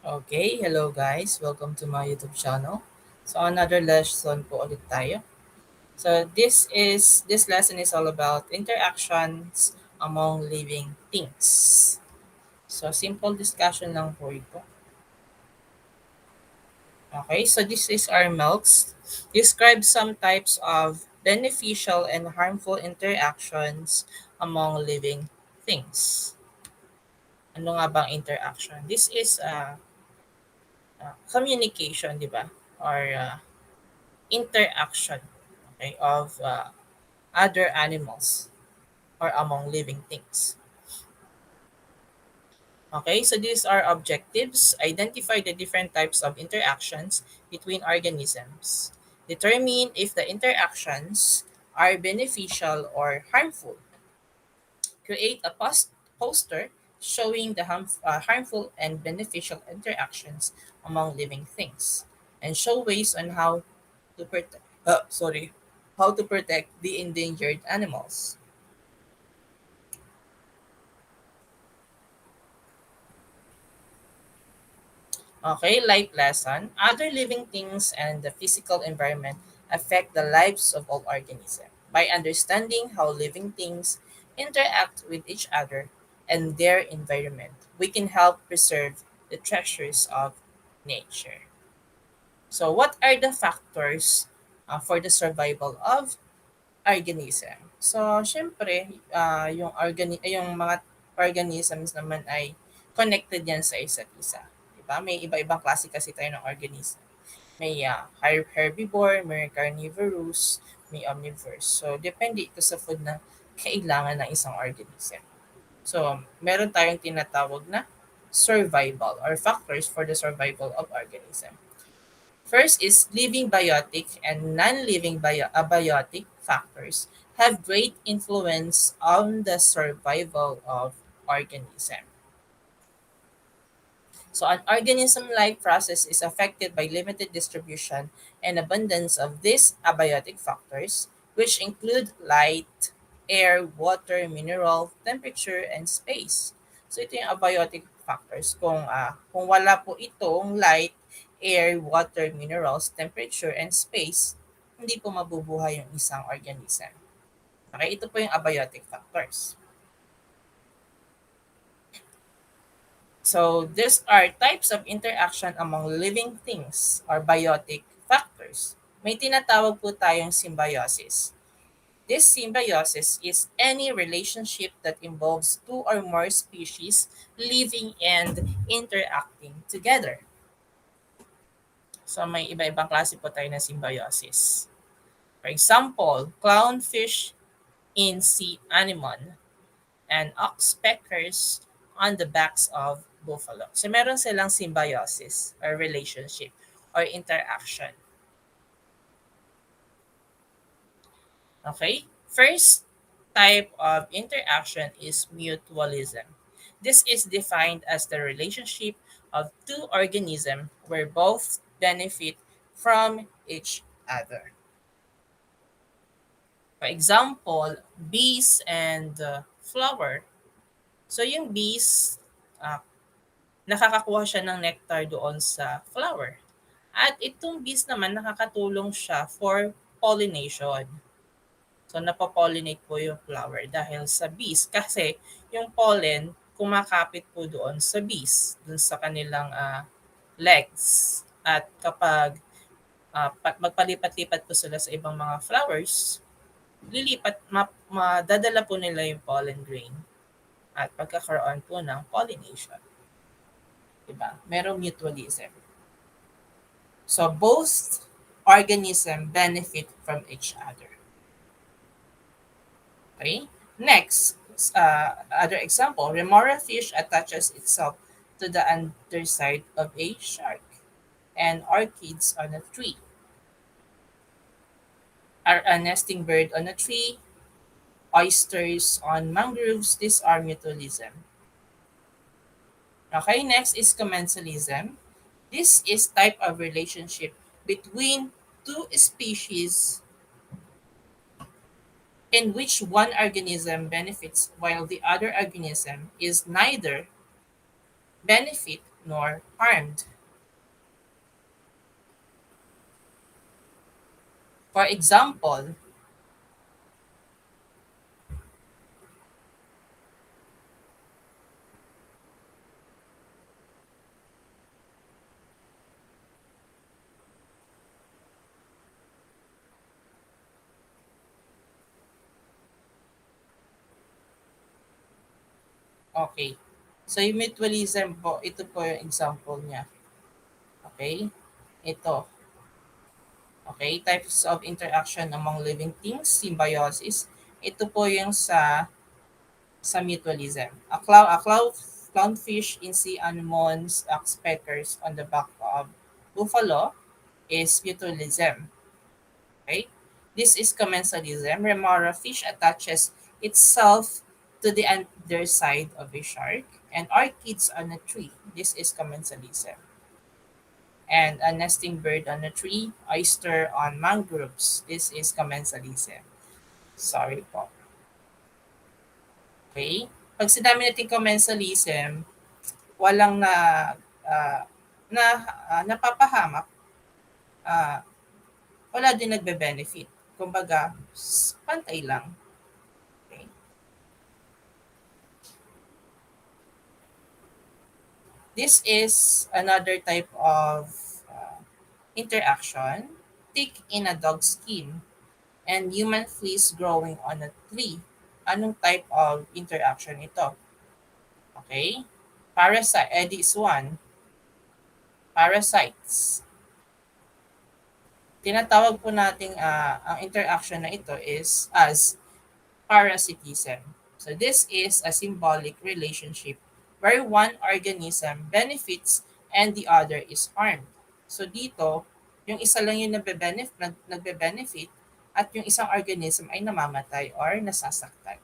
Okay, hello guys. Welcome to my YouTube channel. So another lesson po ulit tayo. So this lesson is all about interactions among living things. So simple discussion lang po ito. Okay, so this is our milks. Describe some types of beneficial and harmful interactions among living things. Ano nga bang interaction? This is communication, di ba? Or interaction, okay, of other animals or among living things. Okay, so these are objectives. Identify the different types of interactions between organisms. Determine if the interactions are beneficial or harmful. Create a poster showing the harmful and beneficial interactions among living things, and show ways on to protect. How to protect the endangered animals. Okay, life lesson. Other living things and the physical environment affect the lives of all organisms. By understanding how living things interact with each other and their environment, we can help preserve the treasures of nature. So, what are the factors for the survival of organism? So, syempre, yung mga organisms naman ay connected yan sa isa't isa. Diba? May iba-ibang klase kasi tayo ng organism. May herbivore, may carnivorous, may omnivorous. So, depende ito sa food na kailangan ng isang organism. So, meron tayong tinatawag na survival or factors for the survival of organism. First is living biotic and non-living abiotic factors have great influence on the survival of organism. So an organism life process is affected by limited distribution and abundance of these abiotic factors, which include light, air, water, mineral, temperature, and space. So ito yung abiotic factors. Kung wala po itong light, air, water, minerals, temperature, and space, hindi po mabubuhay yung isang organism. Okay, ito po yung abiotic factors. So these are types of interaction among living things or biotic factors. May tinatawag po tayong symbiosis. This symbiosis is any relationship that involves two or more species living and interacting together. So may iba-ibang klase po tayo ng symbiosis. For example, clownfish in sea anemone and oxpeckers on the backs of buffalo. So meron silang symbiosis or relationship or interaction. Okay? First type of interaction is mutualism. This is defined as the relationship of two organisms where both benefit from each other. For example, bees and flower. So yung bees, uh, nakakakuha siya ng nectar doon sa flower. At itong bees naman nakakatulong siya for pollination. So napopollinate po yung flower dahil sa bees kasi yung pollen kumakapit po doon sa bees, doon sa kanilang legs. At kapag magpalipat-lipat po sila sa ibang mga flowers, madadala po nila yung pollen grain at pagkakaroon po ng pollination. Diba? Merong mutualism. So both organisms benefit from each other. Okay? Next, other example, remora fish attaches itself to the underside of a shark and orchids on a tree. Are a nesting bird on a tree, oysters on mangroves, these are mutualism. Okay, next is commensalism. This is type of relationship between two species in which one organism benefits while the other organism is neither benefit nor harmed. For example, okay. So yung mutualism po, ito po yung example niya. Okay? Ito. Okay? Types of interaction among living things, symbiosis. Ito po yung sa mutualism. Clownfish in sea anemones, speckers on the back of buffalo is mutualism. Okay? This is commensalism. Remora fish attaches itself to the underside of a shark and orchids on a tree. This is commensalism. And a nesting bird on a tree, oyster on mangroves. This is commensalism. Sorry po. Okay? Pag sinabi natin commensalism, walang ah, na napapahamak, ah, wala din nagbe-benefit. Kumbaga, pantay lang. Okay? This is another type of interaction. Tick in a dog's skin and human fleas growing on a tree. Anong type of interaction ito? Okay? Parasite, this one, parasites. Tinatawag po nating ang interaction na ito is as parasitism. So this is a symbolic relationship where one organism benefits and the other is harmed. So dito, yung isa lang yung nagbe-benefit at yung isang organism ay namamatay or nasasaktan.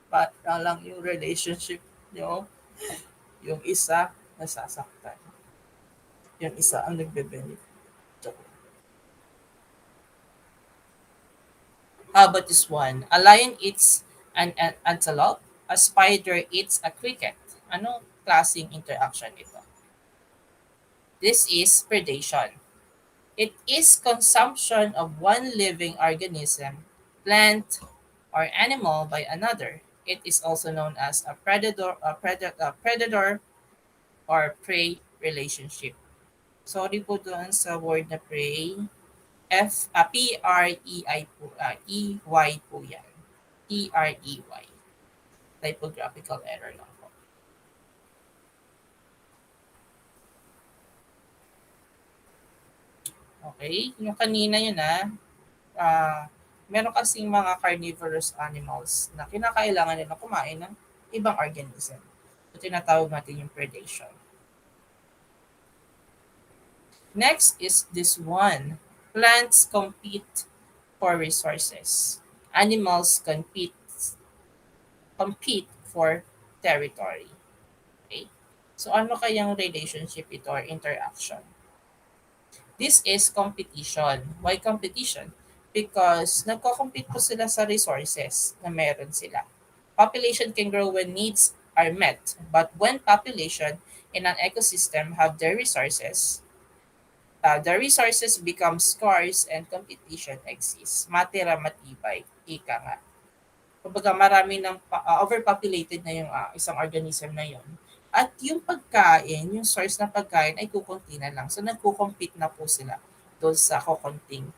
Para lang yung relationship nyo, yung isa nasasaktan. Yung isa ang nagbe-benefit. How about this one? A lion eats an antelope. A spider eats a cricket. Anong klaseng interaction ito? This is predation. It is consumption of one living organism, plant, or animal by another. It is also known as a predator or prey relationship. Sorry po doon sa word na prey. P-R-E-I po, E-Y po yan. P-R-E-Y. Typographical error lang po. Okay? Yung kanina yun meron kasing mga carnivorous animals na kinakailangan nila kumain ng ibang organism. So, tinatawag natin yung predation. Next is this one. Plants compete for resources. Animals compete for territory. Okay? So ano kayang relationship ito or interaction? This is competition. Why competition? Because nagko-compete po sila sa resources na meron sila. Population can grow when needs are met, but when population in an ecosystem have their resources, the resources become scarce and competition exists. Matira matibay, ika nga. Kumbaga marami ng overpopulated na yung isang organism na yon. At yung pagkain, yung source ng pagkain ay kukunti na lang. So nagko-compete na po sila doon sa kukunting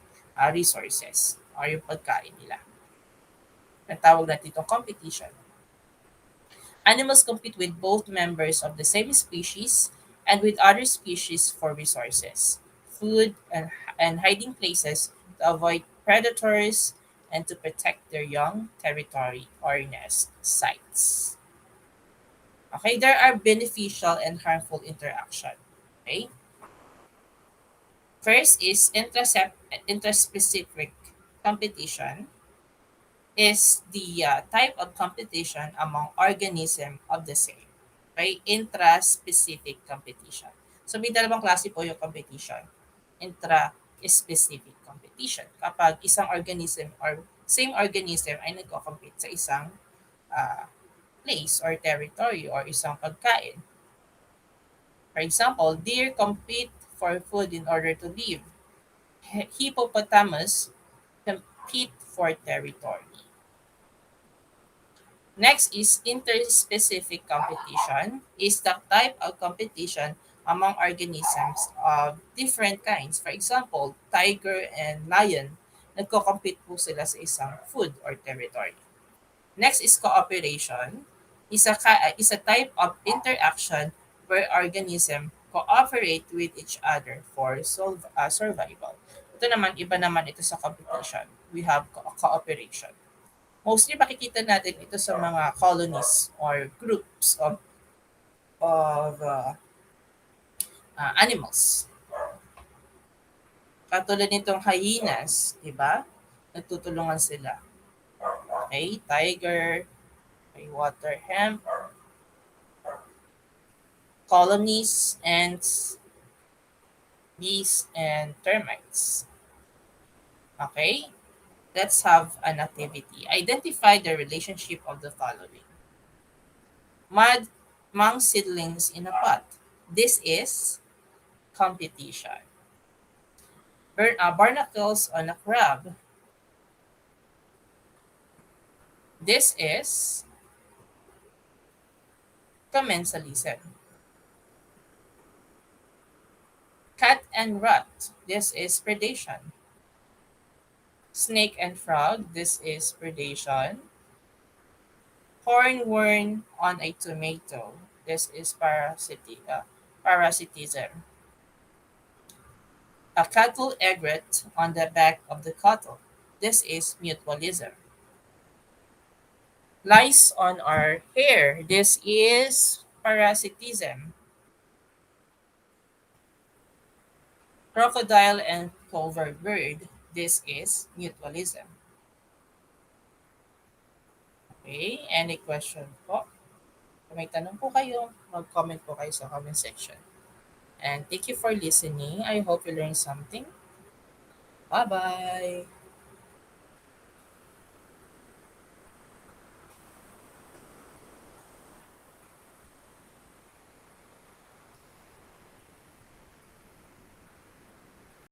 resources or yung pagkain nila. Natawag natin itong competition. Animals compete with both members of the same species and with other species for resources, food, and hiding places to avoid predators and to protect their young territory or nest sites. Okay, there are beneficial and harmful interaction. Okay, first is interspecific competition is the type of competition among organism of the same. Okay, intra-specific competition. So may dalawang klase po yung competition. Intra-specific competition. Kapag isang organism or same organism ay nagko-compete sa isang uh, place or territory or isang pagkain. For example, deer compete for food in order to live. Hippopotamus compete for territory. Next is interspecific competition, is the type of competition among organisms of different kinds. For example, tiger and lion, nagko-compete po sila sa isang food or territory. Next is cooperation, is a type of interaction where organisms cooperate with each other for survival. Ito naman, iba naman ito sa competition. We have cooperation. Mostly makikita natin ito sa mga colonies or groups of animals. Katulad nitong hyenas, di ba? Nagtutulungan sila. Okay, tiger, may water hemp, colonies, ants, bees, and termites. Okay, let's have an activity. Identify the relationship of the following. Mud among seedlings in a pot. This is competition. Barnacles on a crab. This is commensalism. Cat and rat. This is predation. Snake and frog. This is predation. Hornworm on a tomato. This is parasitism. A cattle egret on the back of the cattle. This is mutualism. Lice on our hair. This is parasitism. Crocodile and plover bird. This is mutualism. Okay, any question po? Kung may tanong po kayo, mag-comment po kayo sa comment section. And thank you for listening. I hope you learned something. Bye-bye!